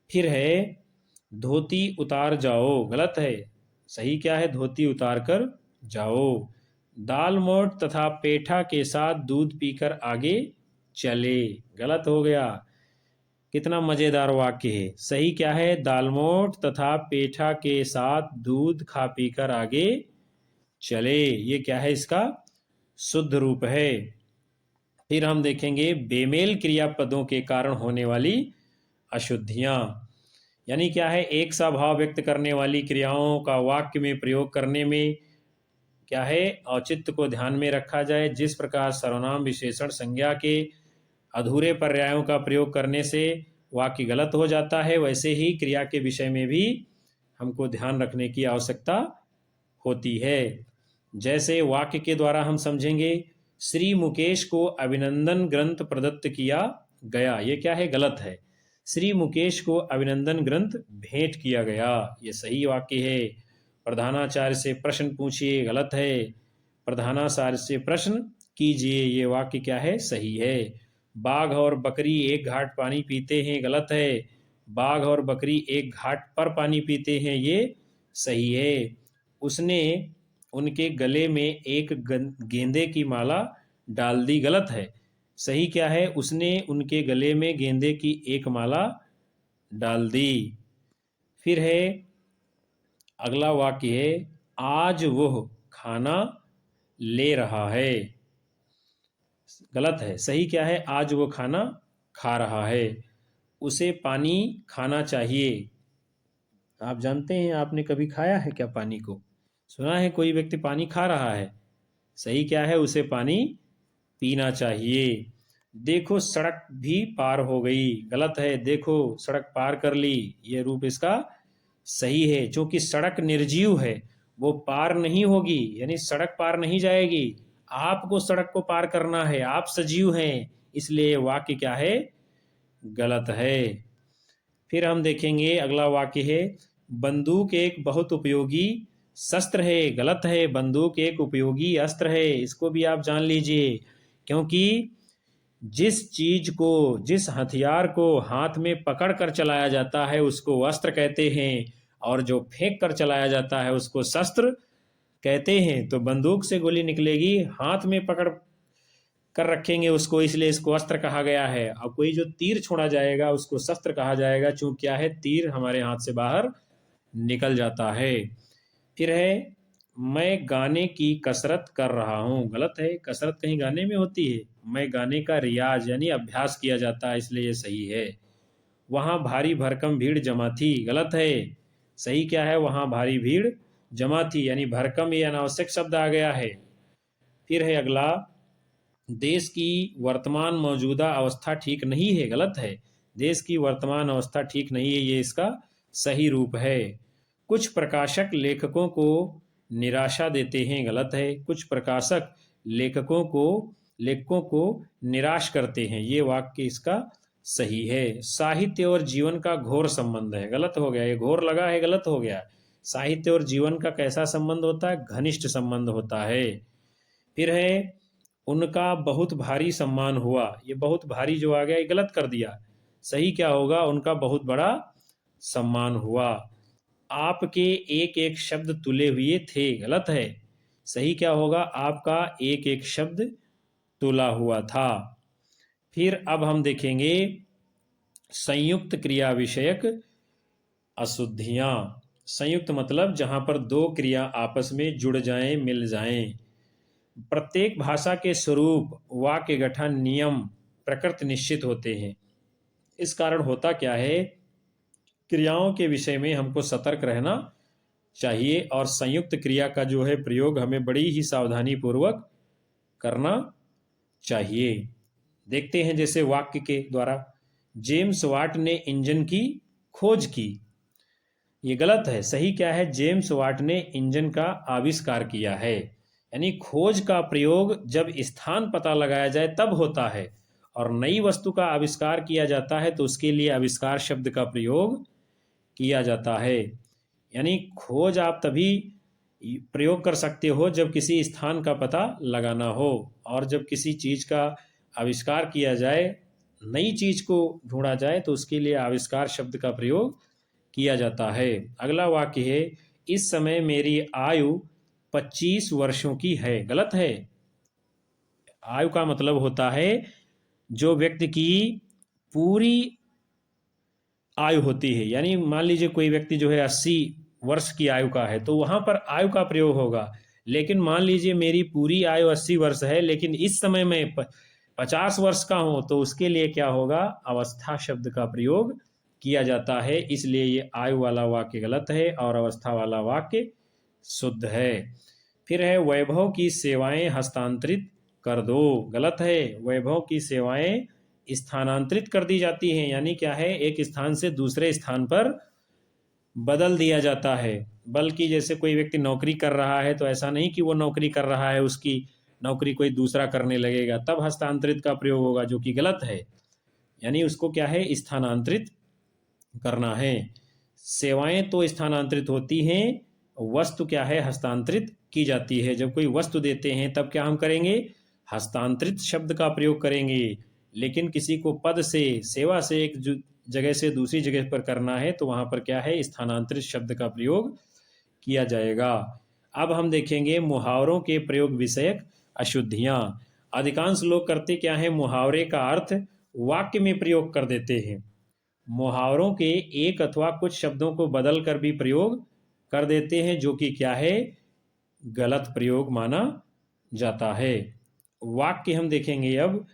[SPEAKER 1] फिर है, धोती उतार जाओ, गलत है। सही क्या है, धोती उतार कर जाओ। दाल मोठ तथा पेठा के साथ दूध पीकर आगे चले, गलत हो गया। कितना मजेदार वाक्य है। सही क्या है, दाल मोठ तथा पेठा के साथ दूध खा पीकर आगे चले, ये क्या है, इसका शुद्ध रूप है। फिर हम देखेंगे बेमेल क्रियापदों के कारण होने वाली अशुद्धियां, यानी क्या है, एक सा भाव व्यक्त करने वाली क्रियाओं का वाक्य में प्रयोग करने में क्या है, औचित्य को ध्यान में रखा जाए। जिस प्रकार सर्वनाम विशेषण संज्ञा के अधूरे पर्यायों का प्रयोग करने से वाक्य गलत हो जाता है, वैसे ही क्रिया के विषय में भी हमको ध्यान रखने की आवश्यकता होती है। जैसे वाक्य के द्वारा हम समझेंगे, श्री मुकेश को अभिनंदन ग्रंथ प्रदत्त किया गया, ये क्या है, गलत है। श्री मुकेश को अभिनंदन ग्रंथ भेंट किया गया, ये सही वाक्य है। प्रधानाचार्य से प्रश्न पूछिए, गलत है। प्रधानाचार्य से प्रश्न कीजिए, ये वाक्य क्या है, सही है। बाघ और बकरी एक घाट पानी पीते हैं, गलत है। बाघ और बकरी एक घाट पर पानी पीते हैं, ये सही है। उसने उनके गले में एक गेंदे की माला डाल दी, गलत है। सही क्या है, उसने उनके गले में गेंदे की एक माला डाल दी। फिर है, अगला वाक्य है, आज वह खाना ले रहा है, गलत है। सही क्या है, आज वो खाना खा रहा है। उसे पानी खाना चाहिए। आप जानते हैं, आपने कभी खाया है क्या पानी को, सुना है कोई व्यक्ति पानी खा रहा है। सही क्या है, उसे पानी पीना चाहिए। देखो सड़क भी पार हो गई, गलत है। देखो सड़क पार कर ली, ये रूप इसका सही है। क्योंकि सड़क निर्जीव है, वो पार नहीं होगी, यानी सड़क पार नहीं जाएगी। आपको सड़क को पार करना है, आप सजीव हैं, इसलिए वाक्य क्या है, गलत है। फिर हम देखेंगे अगला वाक्य है, बंदूक एक बहुत उपयोगी शस्त्र है, गलत है। बंदूक एक उपयोगी अस्त्र है, इसको भी आप जान लीजिए। क्योंकि जिस हथियार को हाथ में पकड़ कर चलाया जाता है उसको अस्त्र कहते हैं, और जो फेंक कर चलाया जाता है उसको शस्त्र कहते हैं। तो बंदूक से गोली निकलेगी, हाथ में पकड़ कर रखेंगे उसको, इसलिए इसको अस्त्र कहा गया है। और कोई जो तीर छोड़ा जाएगा उसको शस्त्र कहा जाएगा, चूंकि क्या है, तीर हमारे हाथ से बाहर निकल जाता है। फिर है, मैं गाने की कसरत कर रहा हूँ, गलत है। कसरत कहीं गाने में होती है, मैं गाने का रियाज यानी अभ्यास किया जाता है, इसलिए ये सही है। वहाँ भारी भरकम भीड़ जमा थी, गलत है। सही क्या है, वहाँ भारी भीड़ जमा थी, यानी भरकम ये अनावश्यक शब्द आ गया है। फिर है अगला, देश की वर्तमान मौजूदा अवस्था ठीक नहीं है, गलत है। देश की वर्तमान अवस्था ठीक नहीं है, ये इसका सही रूप है। कुछ प्रकाशक लेखकों को निराशा देते हैं, गलत है। कुछ प्रकाशक लेखकों को निराश करते हैं, ये वाक्य इसका सही है। साहित्य और जीवन का घोर संबंध है, गलत हो गया, ये घोर लगा है, गलत हो गया। साहित्य और जीवन का कैसा संबंध होता है? घनिष्ठ संबंध होता है। फिर है, उनका बहुत भारी सम्मान हुआ, ये बहुत भारी जो आ गया ये गलत कर दिया। सही क्या होगा? उनका बहुत बड़ा सम्मान हुआ। आपके एक एक शब्द तुले हुए थे, गलत है। सही क्या होगा? आपका एक एक शब्द तुला हुआ था। फिर अब हम देखेंगे संयुक्त क्रिया विषयक अशुद्धियां। संयुक्त मतलब जहां पर दो क्रिया आपस में जुड़ जाएं, मिल जाएं। प्रत्येक भाषा के स्वरूप, वाक्य गठन, नियम, प्रकृति निश्चित होते हैं। इस कारण होता क्या है, क्रियाओं के विषय में हमको सतर्क रहना चाहिए और संयुक्त क्रिया का जो है प्रयोग हमें बड़ी ही सावधानी पूर्वक करना चाहिए। देखते हैं जैसे वाक्य के द्वारा, जेम्स वाट ने इंजन की खोज की, ये गलत है। सही क्या है? जेम्स वाट ने इंजन का आविष्कार किया है। यानी खोज का प्रयोग जब स्थान पता लगाया जाए तब होता है, और नई वस्तु का आविष्कार किया जाता है तो उसके लिए आविष्कार शब्द का प्रयोग किया जाता है। यानी खोज आप तभी प्रयोग कर सकते हो जब किसी स्थान का पता लगाना हो, और जब किसी चीज का आविष्कार किया जाए, नई चीज को ढूंढा जाए तो उसके लिए आविष्कार शब्द का प्रयोग किया जाता है। अगला वाक्य है, इस समय मेरी आयु 25 वर्षों की है, गलत है। आयु का मतलब होता है जो व्यक्ति की पूरी आयु होती है। यानी मान लीजिए कोई व्यक्ति जो है 80 वर्ष की आयु का है तो वहां पर आयु का प्रयोग होगा। लेकिन मान लीजिए मेरी पूरी आयु 80 वर्ष है लेकिन इस समय मैं 50 वर्ष का हूं, तो उसके लिए क्या होगा? अवस्था शब्द का प्रयोग किया जाता है। इसलिए ये आयु वाला वाक्य गलत है और अवस्था वाला वाक्य शुद्ध है। फिर है, वैभव की सेवाएं हस्तांतरित कर दो, गलत है। वैभव की सेवाएं स्थानांतरित कर दी जाती हैं, यानी क्या है, एक स्थान से दूसरे स्थान पर बदल दिया जाता है। बल्कि जैसे कोई व्यक्ति नौकरी कर रहा है तो ऐसा नहीं कि वो नौकरी कर रहा है उसकी नौकरी कोई दूसरा करने लगेगा, तब हस्तांतरित का प्रयोग होगा, जो कि गलत है। यानी उसको क्या है? स्थानांतरित करना है। सेवाएं तो स्थानांतरित होती हैं, वस्तु क्या है? हस्तांतरित की जाती है। जब कोई वस्तु देते हैं तब क्या हम करेंगे? हस्तांतरित शब्द का प्रयोग करेंगे। लेकिन किसी को पद से, सेवा से एक जगह से दूसरी जगह पर करना है तो वहां पर क्या है? स्थानांतरित शब्द का प्रयोग किया जाएगा। अब हम देखेंगे मुहावरों के प्रयोग विषयक अशुद्धियां। अधिकांश लोग करते क्या है? मुहावरे का अर्थ वाक्य में प्रयोग कर देते हैं। मुहावरों के एक अथवा कुछ शब्दों को बदल कर भी प्रयोग कर देते हैं, जो कि क्या है? गलत प्रयोग माना जाता है। वाक्य हम देखेंगे अब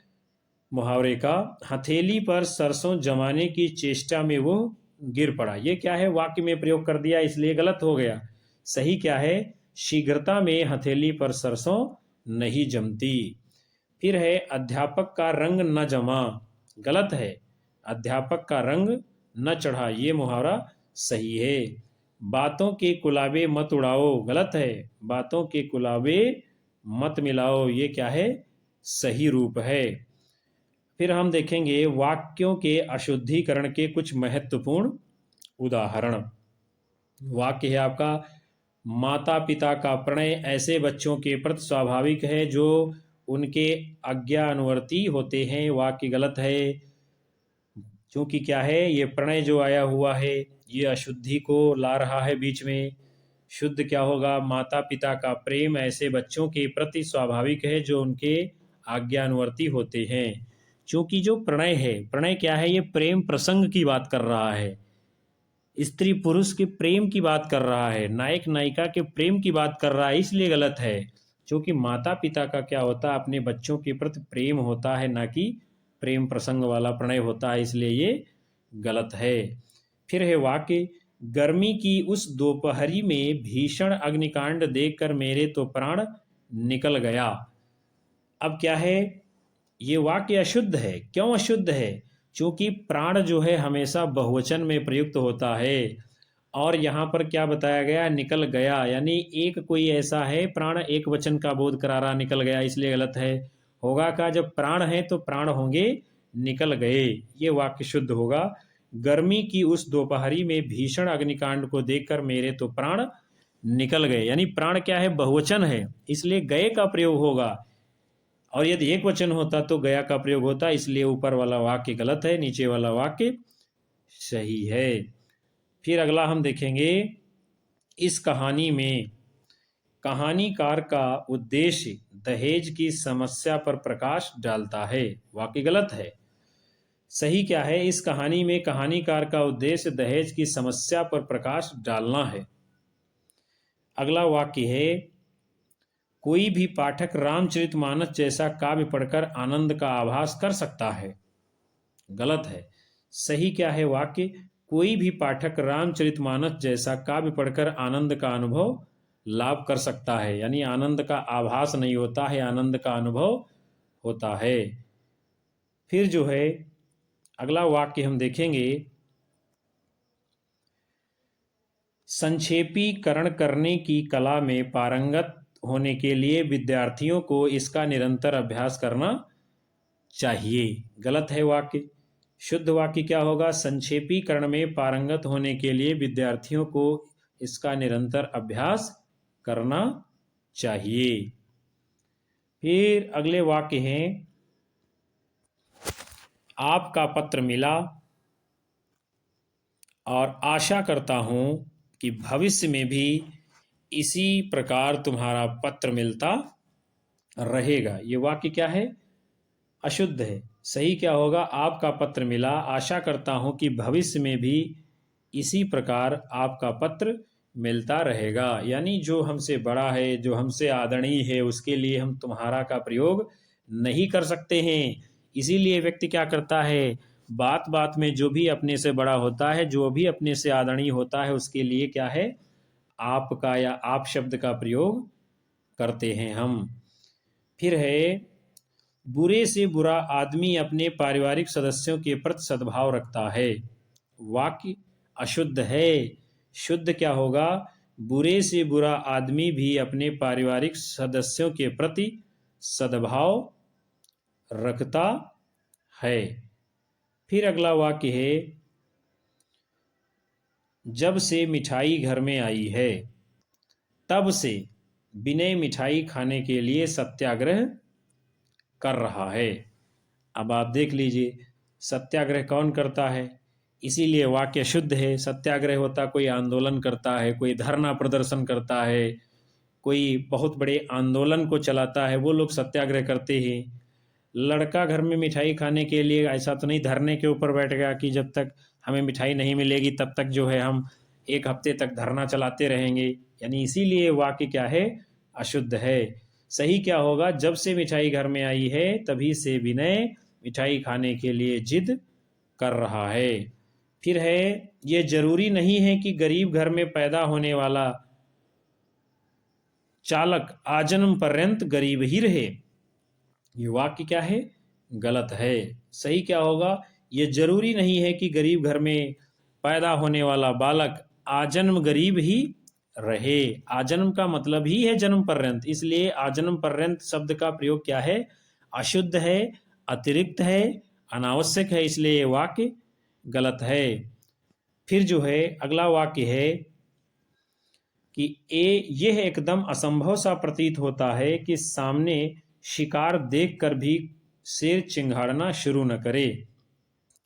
[SPEAKER 1] मुहावरे का, हथेली पर सरसों जमाने की चेष्टा में वो गिर पड़ा, ये क्या है? वाक्य में प्रयोग कर दिया इसलिए गलत हो गया। सही क्या है? शीघ्रता में हथेली पर सरसों नहीं जमती। फिर है, अध्यापक का रंग न जमा, गलत है। अध्यापक का रंग न चढ़ा, ये मुहावरा सही है। बातों के कुलाबे मत उड़ाओ, गलत है। बातों के कुलाबे मत मिलाओ, ये क्या है? सही रूप है। फिर हम देखेंगे वाक्यों के अशुद्धिकरण के कुछ महत्वपूर्ण उदाहरण। वाक्य है आपका, माता पिता का प्रणय ऐसे बच्चों के प्रति स्वाभाविक है जो उनके आज्ञा अनुवर्ती होते हैं, वाक्य गलत है। क्योंकि क्या है? ये प्रणय जो आया हुआ है ये अशुद्धि को ला रहा है बीच में। शुद्ध क्या होगा? माता पिता का प्रेम ऐसे बच्चों के प्रति स्वाभाविक है जो उनके आज्ञानुवर्ती होते हैं। क्योंकि जो प्रणय है, प्रणय क्या है? ये प्रेम प्रसंग की बात कर रहा है, स्त्री पुरुष के प्रेम की बात कर रहा है, नायक नायिका के प्रेम की बात कर रहा है, इसलिए गलत है। क्योंकि माता पिता का क्या होता है? अपने बच्चों के प्रति प्रेम होता है, ना कि प्रेम प्रसंग वाला प्रणय होता है, इसलिए ये गलत है। फिर है वाक्य, गर्मी की उस दोपहरी में भीषण अग्निकांड देखकर मेरे तो प्राण निकल गया। अब क्या है, ये वाक्य अशुद्ध है। क्यों अशुद्ध है? क्योंकि प्राण जो है हमेशा बहुवचन में प्रयुक्त होता है, और यहाँ पर क्या बताया गया, निकल गया, यानी एक कोई ऐसा है, प्राण एक वचन का बोध करा रहा, निकल गया, इसलिए गलत है। होगा का जब प्राण है तो प्राण होंगे निकल गए, ये वाक्य शुद्ध होगा। गर्मी की उस दोपहरी में भीषण अग्निकांड को देखकर मेरे तो प्राण निकल गए, यानी प्राण क्या है, बहुवचन है, इसलिए गए का प्रयोग होगा। और यदि एक वचन होता तो गया का प्रयोग होता, इसलिए ऊपर वाला वाक्य गलत है, नीचे वाला वाक्य सही है। फिर अगला हम देखेंगे, इस कहानी में कहानीकार का उद्देश्य दहेज की समस्या पर प्रकाश डालता है। वाक्य गलत है। सही क्या है, इस कहानी में कहानीकार का उद्देश्य दहेज की समस्या पर प्रकाश डालना है। अगला वाक्य है, कोई भी पाठक रामचरितमानस जैसा काव्य पढ़कर आनंद का आभास कर सकता है। गलत है। सही क्या है वाक्य, कोई भी पाठक रामचरितमानस जैसा काव्य पढ़कर आनंद का अनुभव लाभ कर सकता है, यानी आनंद का आभास नहीं होता है, आनंद का अनुभव होता है। फिर जो है अगला वाक्य हम देखेंगे, संक्षेपीकरण करने की कला में पारंगत होने के लिए विद्यार्थियों को इसका निरंतर अभ्यास करना चाहिए। गलत है वाक्य। शुद्ध वाक्य क्या होगा, संक्षेपीकरण में पारंगत होने के लिए विद्यार्थियों को इसका निरंतर अभ्यास करना चाहिए। फिर अगले वाक्य हैं, आपका पत्र मिला और आशा करता हूं कि भविष्य में भी इसी प्रकार तुम्हारा पत्र मिलता रहेगा। ये वाक्य क्या है, अशुद्ध है। सही क्या होगा, आपका पत्र मिला, आशा करता हूं कि भविष्य में भी इसी प्रकार आपका पत्र मिलता रहेगा, यानी जो हमसे बड़ा है, जो हमसे आदरणीय है, उसके लिए हम तुम्हारा का प्रयोग नहीं कर सकते हैं। इसीलिए व्यक्ति क्या करता है, बात बात में जो भी अपने से बड़ा होता है, जो भी अपने से आदरणीय होता है, उसके लिए क्या है, आपका या आप शब्द का प्रयोग करते हैं हम। फिर है, बुरे से बुरा आदमी अपने पारिवारिक सदस्यों के प्रति सद्भाव रखता है। वाक्य अशुद्ध है। शुद्ध क्या होगा, बुरे से बुरा आदमी भी अपने पारिवारिक सदस्यों के प्रति सद्भाव रखता है। फिर अगला वाक्य है, जब से मिठाई घर में आई है तब से विनय मिठाई खाने के लिए सत्याग्रह कर रहा है। अब आप देख लीजिए, सत्याग्रह कौन करता है, इसीलिए वाक्य शुद्ध है। सत्याग्रह होता कोई आंदोलन करता है, कोई धरना प्रदर्शन करता है, कोई बहुत बड़े आंदोलन को चलाता है, वो लोग सत्याग्रह करते हैं। लड़का घर में मिठाई खाने के लिए ऐसा तो नहीं धरने के ऊपर बैठ गया कि जब तक हमें मिठाई नहीं मिलेगी तब तक जो है हम एक हफ्ते तक धरना चलाते रहेंगे, यानी इसीलिए वाक्य क्या है, अशुद्ध है। सही क्या होगा, जब से मिठाई घर में आई है तभी से विनय मिठाई खाने के लिए जिद कर रहा है। फिर है, ये जरूरी नहीं है कि गरीब घर में पैदा होने वाला चालक आजन्म पर्यंत गरीब ही रहे। ये वाक्य क्या है, गलत है। सही क्या होगा, ये जरूरी नहीं है कि गरीब घर में पैदा होने वाला बालक आजन्म गरीब ही रहे। आजन्म का मतलब ही है जन्म पर्यंत, इसलिए आजन्म पर्यंत शब्द का प्रयोग क्या है, अशुद्ध है, अतिरिक्त है, अनावश्यक है, इसलिए ये वाक्य गलत है। फिर जो है अगला वाक्य है कि यह एकदम असंभव सा प्रतीत होता है कि सामने शिकार देखकर भी शेर चिंघाड़ना शुरू न करे।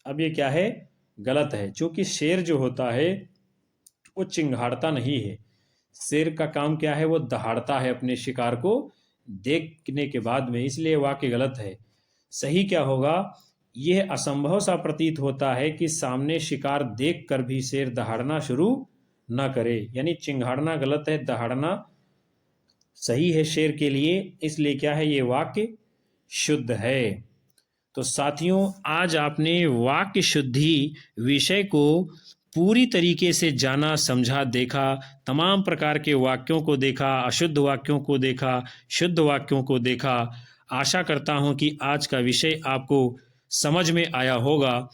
[SPEAKER 1] अब ये क्या है, गलत है, क्योंकि शेर जो होता है वो चिंघाड़ता नहीं है। शेर का काम क्या है, वो दहाड़ता है अपने शिकार को देखने के बाद में, इसलिए वाक्य गलत है। सही क्या होगा, यह असंभव सा प्रतीत होता है कि सामने शिकार देखकर भी शेर दहाड़ना शुरू न करे, यानी चिंघाड़ना गलत है, दहाड़ना सही है शेर के लिए, इसलिए क्या है, ये वाक्य शुद्ध है। तो साथियों, आज आपने वाक्य शुद्धि विषय को पूरी तरीके से जाना, समझा, देखा, तमाम प्रकार के वाक्यों को देखा, अशुद्ध वाक्यों को देखा, शुद्ध वाक्यों को देखा। आशा करता हूँ कि आज का विषय आपको समझ में आया होगा।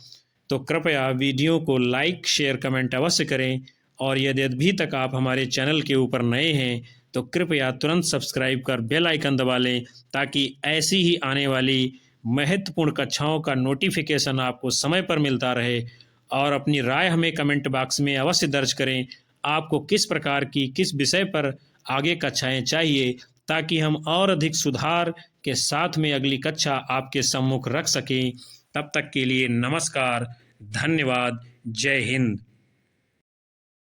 [SPEAKER 1] तो कृपया वीडियो को लाइक, शेयर, कमेंट अवश्य करें। और यदि अभी तक आप हमारे चैनल के ऊपर नए हैं तो कृपया तुरंत सब्सक्राइब कर बेल आइकन दबा लें, ताकि ऐसी ही आने वाली महत्वपूर्ण कक्षाओं का नोटिफिकेशन आपको समय पर मिलता रहे। और अपनी राय हमें कमेंट बॉक्स में अवश्य दर्ज करें, आपको किस प्रकार की, किस विषय पर आगे कक्षाएं चाहिए, ताकि हम और अधिक सुधार के साथ में अगली कक्षा आपके सम्मुख रख सकें। तब तक के लिए नमस्कार, धन्यवाद, जय हिंद।